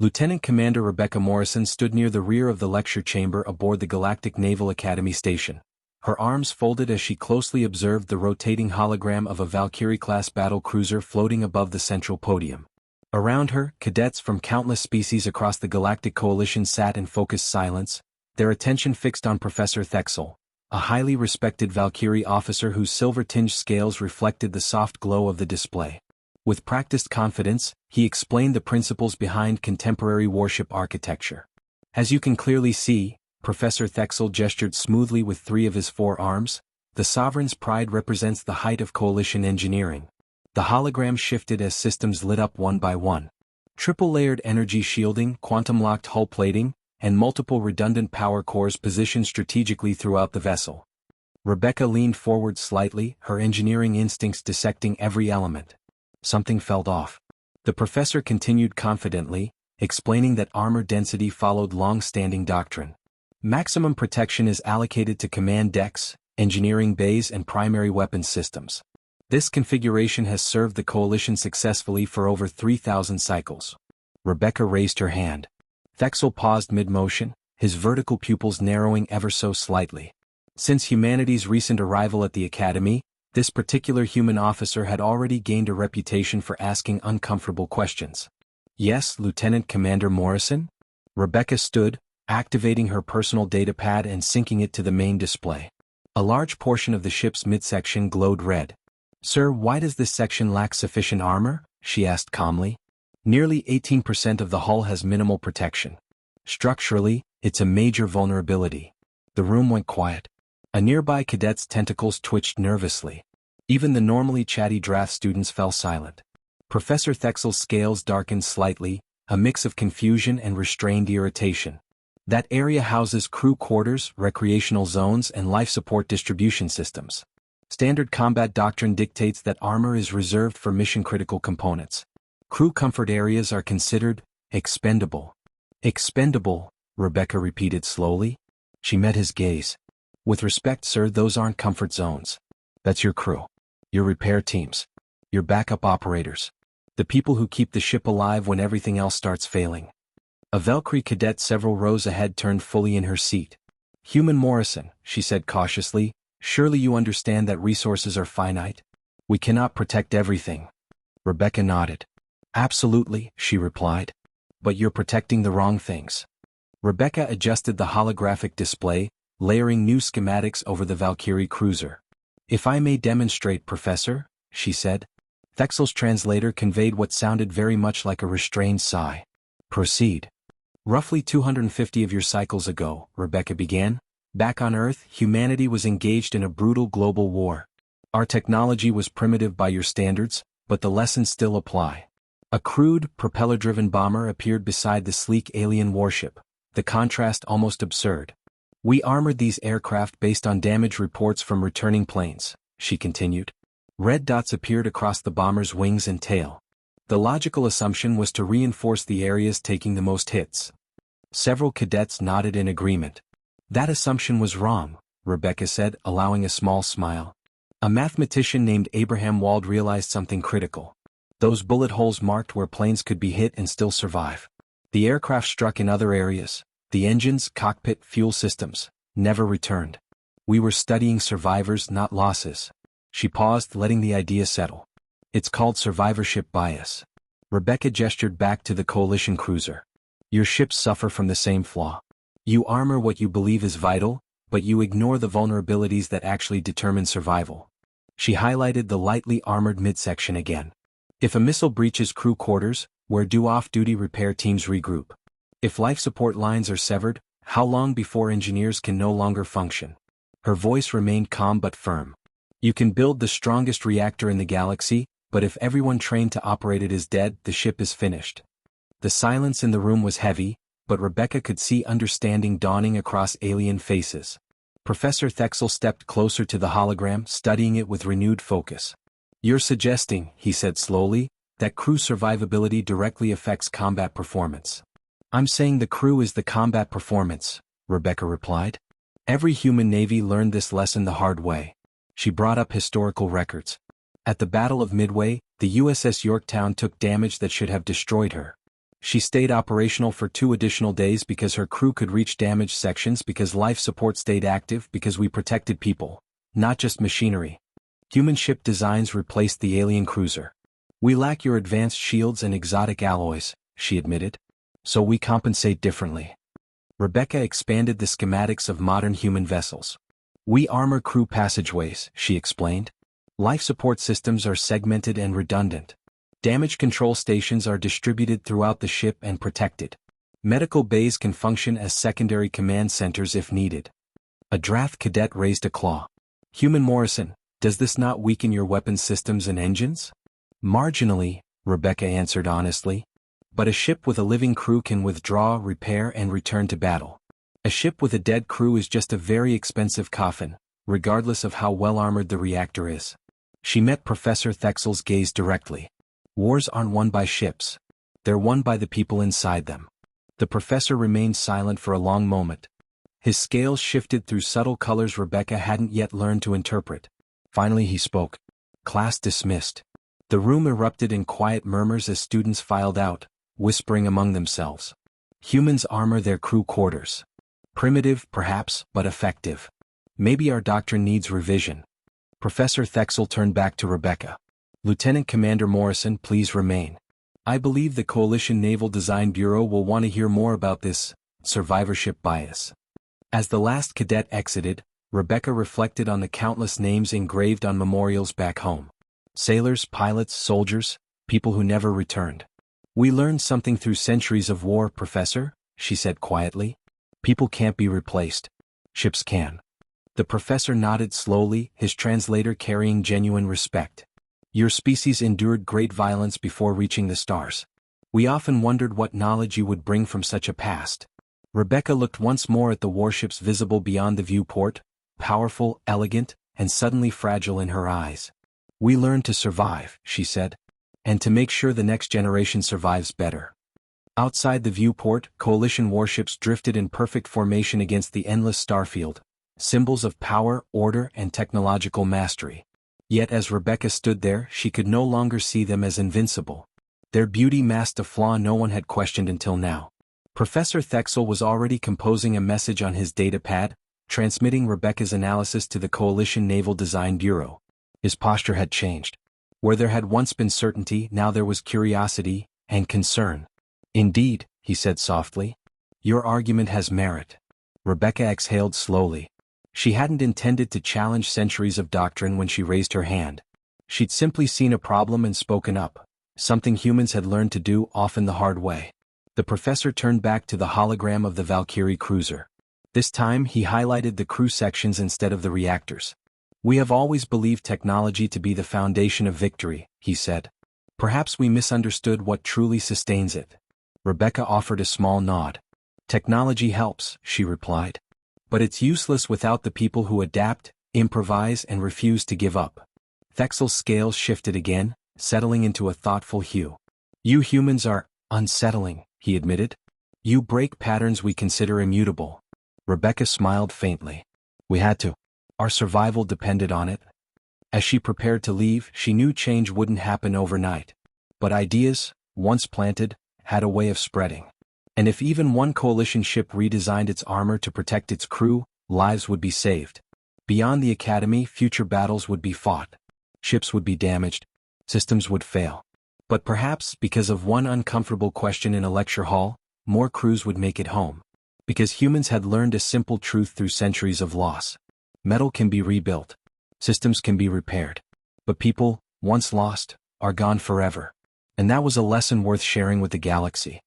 Lieutenant Commander Rebecca Morrison stood near the rear of the lecture chamber aboard the Galactic Naval Academy station. Her arms folded as she closely observed the rotating hologram of a Valkyrie-class battle cruiser floating above the central podium. Around her, cadets from countless species across the Galactic Coalition sat in focused silence, their attention fixed on Professor Thexel, a highly respected Valkyrie officer whose silver-tinged scales reflected the soft glow of the display. With practiced confidence, he explained the principles behind contemporary warship architecture. As you can clearly see, Professor Thexel gestured smoothly with 3 of his 4 arms, the Sovereign's pride represents the height of Coalition engineering. The hologram shifted as systems lit up one by one. Triple-layered energy shielding, quantum-locked hull plating, and multiple redundant power cores positioned strategically throughout the vessel. Rebecca leaned forward slightly, her engineering instincts dissecting every element. Something felt off. The professor continued confidently, explaining that armor density followed long-standing doctrine. Maximum protection is allocated to command decks, engineering bays and primary weapons systems. This configuration has served the Coalition successfully for over 3,000 cycles. Rebecca raised her hand. Thexel paused mid-motion, his vertical pupils narrowing ever so slightly. Since humanity's recent arrival at the Academy, this particular human officer had already gained a reputation for asking uncomfortable questions. Yes, Lieutenant Commander Morrison? Rebecca stood, activating her personal datapad and syncing it to the main display. A large portion of the ship's midsection glowed red. Sir, why does this section lack sufficient armor? She asked calmly. Nearly 18% of the hull has minimal protection. Structurally, it's a major vulnerability. The room went quiet. A nearby cadet's tentacles twitched nervously. Even the normally chatty draft students fell silent. Professor Thexel's scales darkened slightly, a mix of confusion and restrained irritation. That area houses crew quarters, recreational zones, and life support distribution systems. Standard combat doctrine dictates that armor is reserved for mission-critical components. Crew comfort areas are considered expendable. Expendable, Rebecca repeated slowly. She met his gaze. With respect, sir, those aren't comfort zones. That's your crew. Your repair teams. Your backup operators. The people who keep the ship alive when everything else starts failing. A Valkyrie cadet several rows ahead turned fully in her seat. Human Morrison, she said cautiously, surely you understand that resources are finite? We cannot protect everything. Rebecca nodded. Absolutely, she replied. But you're protecting the wrong things. Rebecca adjusted the holographic display, layering new schematics over the Valkyrie cruiser. If I may demonstrate, Professor, she said. Thexel's translator conveyed what sounded very much like a restrained sigh. Proceed. Roughly 250 of your cycles ago, Rebecca began, back on Earth, humanity was engaged in a brutal global war. Our technology was primitive by your standards, but the lessons still apply. A crude, propeller-driven bomber appeared beside the sleek alien warship, the contrast almost absurd. We armored these aircraft based on damage reports from returning planes, she continued. Red dots appeared across the bomber's wings and tail. The logical assumption was to reinforce the areas taking the most hits. Several cadets nodded in agreement. That assumption was wrong, Rebecca said, allowing a small smile. A mathematician named Abraham Wald realized something critical. Those bullet holes marked where planes could be hit and still survive. The aircraft struck in other areas. The engines, cockpit, fuel systems, never returned. We were studying survivors, not losses. She paused, letting the idea settle. It's called survivorship bias. Rebecca gestured back to the Coalition cruiser. Your ships suffer from the same flaw. You armor what you believe is vital, but you ignore the vulnerabilities that actually determine survival. She highlighted the lightly armored midsection again. If a missile breaches crew quarters, where do off-duty repair teams regroup? If life support lines are severed, how long before engineers can no longer function? Her voice remained calm but firm. You can build the strongest reactor in the galaxy, but if everyone trained to operate it is dead, the ship is finished. The silence in the room was heavy, but Rebecca could see understanding dawning across alien faces. Professor Thexel stepped closer to the hologram, studying it with renewed focus. You're suggesting, he said slowly, that crew survivability directly affects combat performance. I'm saying the crew is the combat performance, Rebecca replied. Every human navy learned this lesson the hard way. She brought up historical records. At the Battle of Midway, the USS Yorktown took damage that should have destroyed her. She stayed operational for 2 additional days because her crew could reach damaged sections, because life support stayed active, because we protected people, not just machinery. Human ship designs replaced the alien cruiser. We lack your advanced shields and exotic alloys, she admitted. So we compensate differently. Rebecca expanded the schematics of modern human vessels. We armor crew passageways, she explained. Life support systems are segmented and redundant. Damage control stations are distributed throughout the ship and protected. Medical bays can function as secondary command centers if needed. A draft cadet raised a claw. Human Morrison, does this not weaken your weapons systems and engines? Marginally, Rebecca answered honestly. But a ship with a living crew can withdraw, repair, and return to battle. A ship with a dead crew is just a very expensive coffin, regardless of how well armored the reactor is. She met Professor Thexel's gaze directly. Wars aren't won by ships. They're won by the people inside them. The professor remained silent for a long moment. His scales shifted through subtle colors Rebecca hadn't yet learned to interpret. Finally he spoke. Class dismissed. The room erupted in quiet murmurs as students filed out, whispering among themselves. Humans armor their crew quarters. Primitive, perhaps, but effective. Maybe our doctrine needs revision. Professor Thexel turned back to Rebecca. Lieutenant Commander Morrison, please remain. I believe the Coalition Naval Design Bureau will want to hear more about this survivorship bias. As the last cadet exited, Rebecca reflected on the countless names engraved on memorials back home. Sailors, pilots, soldiers, people who never returned. We learned something through centuries of war, Professor, she said quietly. People can't be replaced. Ships can. The professor nodded slowly, his translator carrying genuine respect. Your species endured great violence before reaching the stars. We often wondered what knowledge you would bring from such a past. Rebecca looked once more at the warships visible beyond the viewport, powerful, elegant, and suddenly fragile in her eyes. We learned to survive, she said. And to make sure the next generation survives better. Outside the viewport, Coalition warships drifted in perfect formation against the endless starfield, symbols of power, order, and technological mastery. Yet as Rebecca stood there, she could no longer see them as invincible. Their beauty masked a flaw no one had questioned until now. Professor Thexel was already composing a message on his datapad, transmitting Rebecca's analysis to the Coalition Naval Design Bureau. His posture had changed. Where there had once been certainty, now there was curiosity and concern. Indeed, he said softly. Your argument has merit. Rebecca exhaled slowly. She hadn't intended to challenge centuries of doctrine when she raised her hand. She'd simply seen a problem and spoken up, something humans had learned to do, often the hard way. The professor turned back to the hologram of the Valkyrie cruiser. This time he highlighted the crew sections instead of the reactors. We have always believed technology to be the foundation of victory, he said. Perhaps we misunderstood what truly sustains it. Rebecca offered a small nod. Technology helps, she replied. But it's useless without the people who adapt, improvise, and refuse to give up. Thexel's scales shifted again, settling into a thoughtful hue. You humans are unsettling, he admitted. You break patterns we consider immutable. Rebecca smiled faintly. We had to. Our survival depended on it. As she prepared to leave, she knew change wouldn't happen overnight. But ideas, once planted, had a way of spreading. And if even one coalition ship redesigned its armor to protect its crew, lives would be saved. Beyond the academy, future battles would be fought. Ships would be damaged. Systems would fail. But perhaps, because of one uncomfortable question in a lecture hall, more crews would make it home. Because humans had learned a simple truth through centuries of loss. Metal can be rebuilt. Systems can be repaired. But people, once lost, are gone forever. And that was a lesson worth sharing with the galaxy.